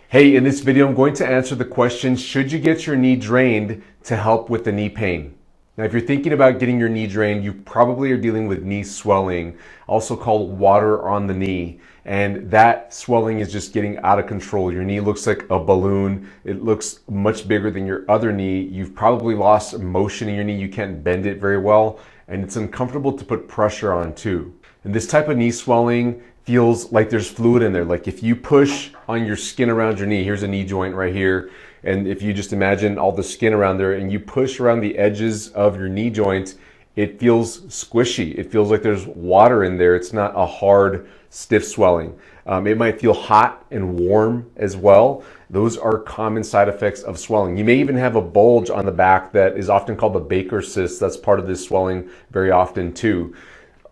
Hey, in this video, I'm going to answer the question, should you get your knee drained to help with the knee pain? Now, if you're thinking about getting your knee drained, you probably are dealing with knee swelling, also called water on the knee. And that swelling is just getting out of control. Your knee looks like a balloon. It looks much bigger than your other knee. You've probably lost motion in your knee. You can't bend it very well. And it's uncomfortable to put pressure on too. And this type of knee swelling feels like there's fluid in there. Like if you push on your skin around your knee, here's a knee joint right here. And if you just imagine all the skin around there and you push around the edges of your knee joint, it feels squishy. It feels like there's water in there. It's not a hard, stiff swelling. It might feel hot and warm as well. Those are common side effects of swelling. You may even have a bulge on the back that is often called the Baker's cyst. That's part of this swelling very often too.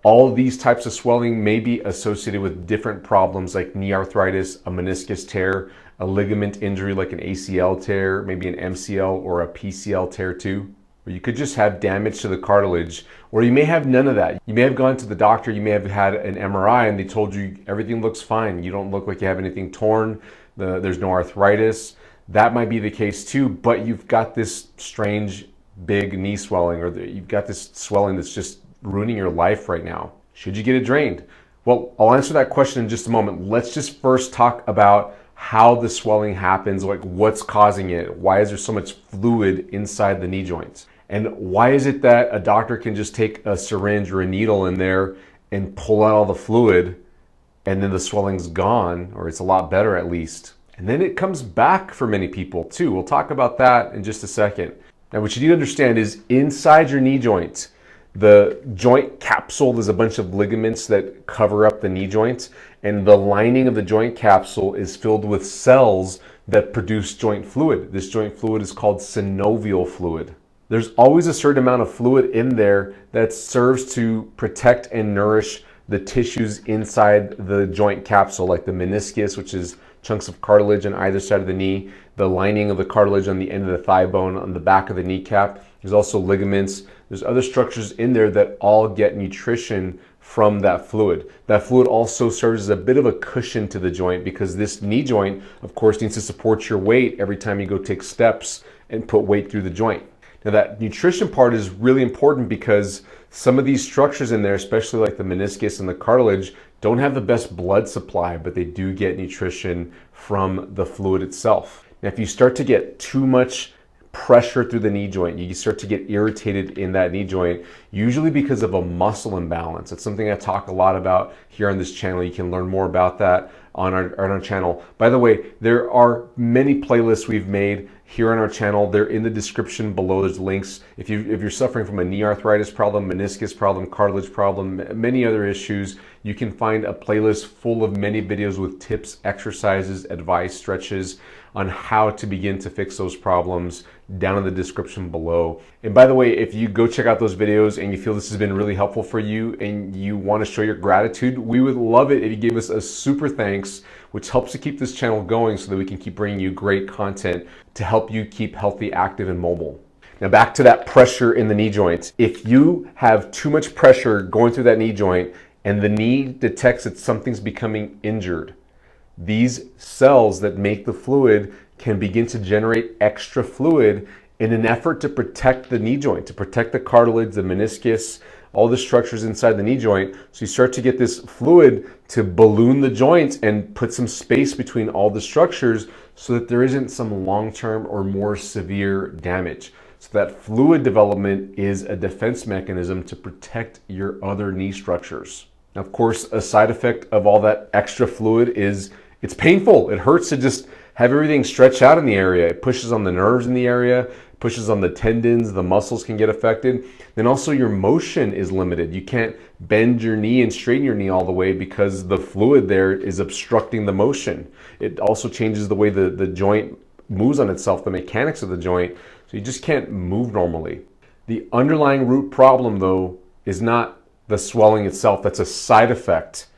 All of these types of swelling may be associated with different problems like knee arthritis, a meniscus tear, a ligament injury like an ACL tear, maybe an MCL or a PCL tear too. Or you could just have damage to the cartilage, or you may have none of that. You may have gone to the doctor, you may have had an MRI and they told you everything looks fine. You don't look like you have anything torn, there's no arthritis. That might be the case too, but you've got this strange big knee swelling, or you've got this swelling that's just ruining your life right now. Should you get it drained? Well, I'll answer that question in just a moment. Let's just first talk about how the swelling happens, like what's causing it. Why is there so much fluid inside the knee joints? And why is it that a doctor can just take a syringe or a needle in there and pull out all the fluid and then the swelling's gone, or it's a lot better at least. And then it comes back for many people too. We'll talk about that in just a second. Now, what you need to understand is inside your knee joint, the joint capsule, there's a bunch of ligaments that cover up the knee joint, and the lining of the joint capsule is filled with cells that produce joint fluid. This joint fluid is called synovial fluid. There's always a certain amount of fluid in there that serves to protect and nourish the tissues inside the joint capsule, like the meniscus, which is chunks of cartilage on either side of the knee, the lining of the cartilage on the end of the thigh bone, on the back of the kneecap. There's also ligaments. There's other structures in there that all get nutrition from that fluid. That fluid also serves as a bit of a cushion to the joint, because this knee joint, of course, needs to support your weight every time you go take steps and put weight through the joint. Now, that nutrition part is really important because some of these structures in there, especially like the meniscus and the cartilage, don't have the best blood supply, but they do get nutrition from the fluid itself. Now, if you start to get too much pressure through the knee joint, you start to get irritated in that knee joint, usually because of a muscle imbalance. It's something I talk a lot about here on this channel. You can learn more about that on our channel. By the way, there are many playlists we've made here on our channel. They're in the description below. There's links. If you're suffering from a knee arthritis problem, meniscus problem, cartilage problem, many other issues, you can find a playlist full of many videos with tips, exercises, advice, stretches on how to begin to fix those problems down in the description below. And by the way, if you go check out those videos and you feel this has been really helpful for you and you want to show your gratitude, we would love it if you gave us a super thanks, which helps to keep this channel going so that we can keep bringing you great content to help you keep healthy, active, and mobile. Now, back to that pressure in the knee joint. If you have too much pressure going through that knee joint and the knee detects that something's becoming injured, these cells that make the fluid can begin to generate extra fluid in an effort to protect the knee joint, to protect the cartilage, the meniscus, all the structures inside the knee joint. So you start to get this fluid to balloon the joints and put some space between all the structures so that there isn't some long-term or more severe damage. So that fluid development is a defense mechanism to protect your other knee structures. Now, of course, a side effect of all that extra fluid is it's painful. It hurts to just have everything stretch out in the area. It pushes on the nerves in the area, pushes on the tendons, the muscles can get affected. Then also your motion is limited. You can't bend your knee and straighten your knee all the way because the fluid there is obstructing the motion. It also changes the way the joint moves on itself, the mechanics of the joint, so you just can't move normally. The underlying root problem, though, is not the swelling itself. That's a side effect.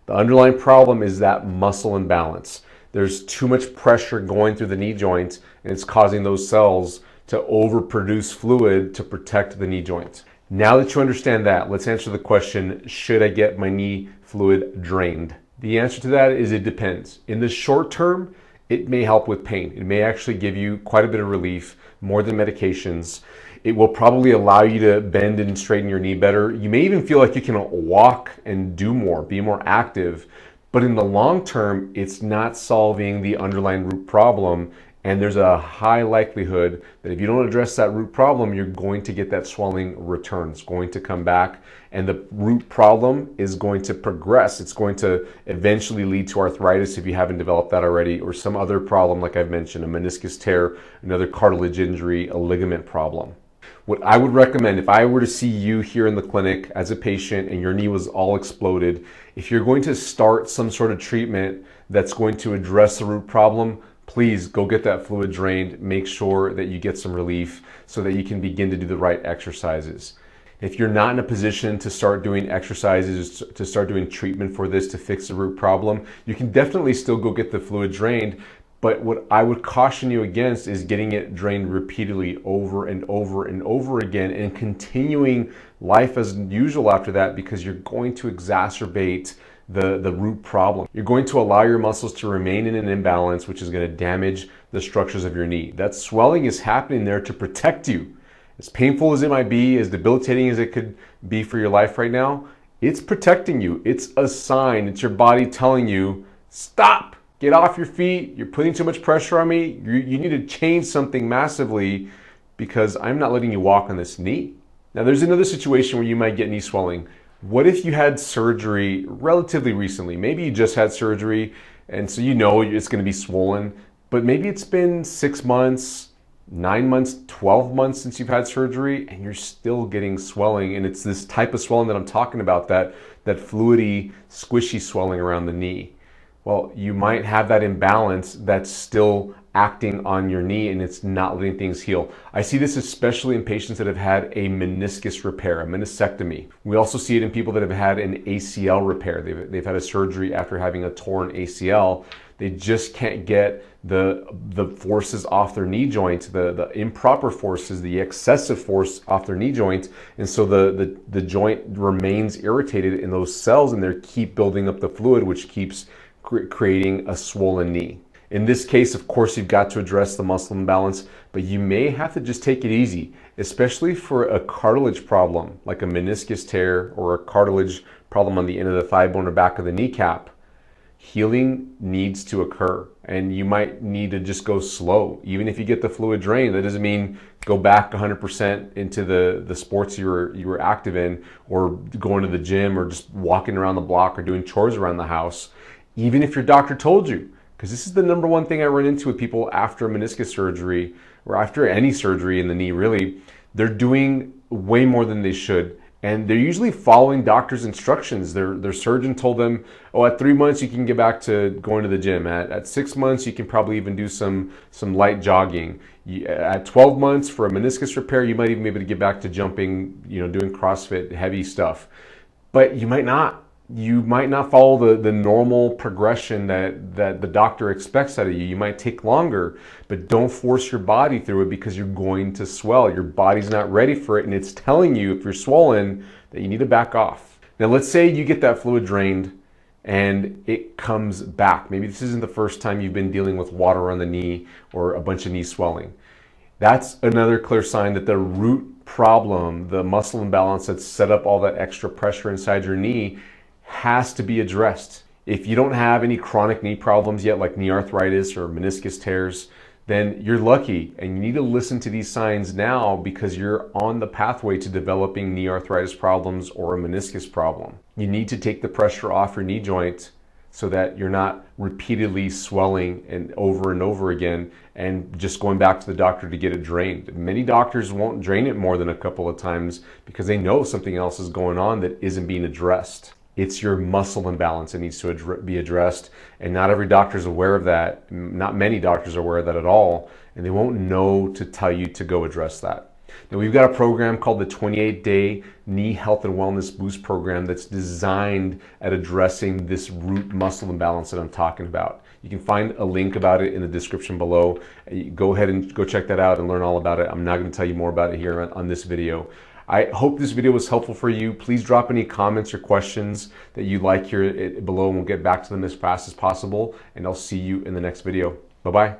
The underlying problem is that muscle imbalance. There's too much pressure going through the knee joint, and it's causing those cells to overproduce fluid to protect the knee joint. Now that you understand that, let's answer the question, should I get my knee fluid drained? The answer to that is it depends. In the short term, it may help with pain. It may actually give you quite a bit of relief, more than medications. It will probably allow you to bend and straighten your knee better. You may even feel like you can walk and do more, be more active. But in the long term, it's not solving the underlying root problem. And there's a high likelihood that if you don't address that root problem, you're going to get that swelling return. It's going to come back, and the root problem is going to progress. It's going to eventually lead to arthritis if you haven't developed that already, or some other problem like I've mentioned, a meniscus tear, another cartilage injury, a ligament problem. What I would recommend, if I were to see you here in the clinic as a patient and your knee was all exploded, if you're going to start some sort of treatment that's going to address the root problem, please go get that fluid drained. Make sure that you get some relief so that you can begin to do the right exercises. If you're not in a position to start doing exercises, to start doing treatment for this to fix the root problem, you can definitely still go get the fluid drained. But what I would caution you against is getting it drained repeatedly over and over and over again and continuing life as usual after that, because you're going to exacerbate the root problem. You're going to allow your muscles to remain in an imbalance, which is going to damage the structures of your knee. That swelling is happening there to protect you. As painful as it might be, as debilitating as it could be for your life right now, it's protecting you. It's a sign. It's your body telling you, stop, get off your feet. You're putting too much pressure on me. You need to change something massively because I'm not letting you walk on this knee. Now, there's another situation where you might get knee swelling. What if you had surgery relatively recently? Maybe you just had surgery and so you know it's going to be swollen, but maybe it's been 6 months, 9 months, 12 months since you've had surgery and you're still getting swelling. And it's this type of swelling that I'm talking about, that fluidy, squishy swelling around the knee. Well, you might have that imbalance that's still acting on your knee and it's not letting things heal. I see this especially in patients that have had a meniscus repair, a meniscectomy. We also see it in people that have had an ACL repair. They've had a surgery after having a torn ACL. They just can't get the forces off their knee joint, the improper forces, the excessive force off their knee joint. And so the joint remains irritated and those cells in there keep building up the fluid, which keeps creating a swollen knee. In this case, of course, you've got to address the muscle imbalance, but you may have to just take it easy, especially for a cartilage problem like a meniscus tear or a cartilage problem on the end of the thigh bone or back of the kneecap. Healing needs to occur and you might need to just go slow. Even if you get the fluid drained, that doesn't mean go back 100% into the sports you were active in, or going to the gym, or just walking around the block or doing chores around the house. Even if your doctor told you, because this is the number one thing I run into with people after meniscus surgery or after any surgery in the knee, really, they're doing way more than they should. And they're usually following doctor's instructions. Their surgeon told them, oh, at 3 months, you can get back to going to the gym. At 6 months, you can probably even do some light jogging. At 12 months for a meniscus repair, you might even be able to get back to jumping, doing CrossFit, heavy stuff. But you might not. You might not follow the normal progression that the doctor expects out of you. You might take longer, but don't force your body through it because you're going to swell. Your body's not ready for it, and it's telling you, if you're swollen, that you need to back off. Now, let's say you get that fluid drained and it comes back. Maybe this isn't the first time you've been dealing with water on the knee or a bunch of knee swelling. That's another clear sign that the root problem, the muscle imbalance that's set up all that extra pressure inside your knee, has to be addressed. If you don't have any chronic knee problems yet, like knee arthritis or meniscus tears, then you're lucky, and you need to listen to these signs now because you're on the pathway to developing knee arthritis problems or a meniscus problem. You need to take the pressure off your knee joint so that you're not repeatedly swelling and over again and just going back to the doctor to get it drained. Many doctors won't drain it more than a couple of times because they know something else is going on that isn't being addressed. It's your muscle imbalance that needs to be addressed, and not every doctor is aware of that. Not many doctors are aware of that at all, and they won't know to tell you to go address that. Now, we've got a program called the 28-Day Knee Health and Wellness Boost Program that's designed at addressing this root muscle imbalance that I'm talking about. You can find a link about it in the description below. Go ahead and go check that out and learn all about it. I'm not going to tell you more about it here on this video. I hope this video was helpful for you. Please drop any comments or questions that you'd like here below, and we'll get back to them as fast as possible. And I'll see you in the next video. Bye-bye.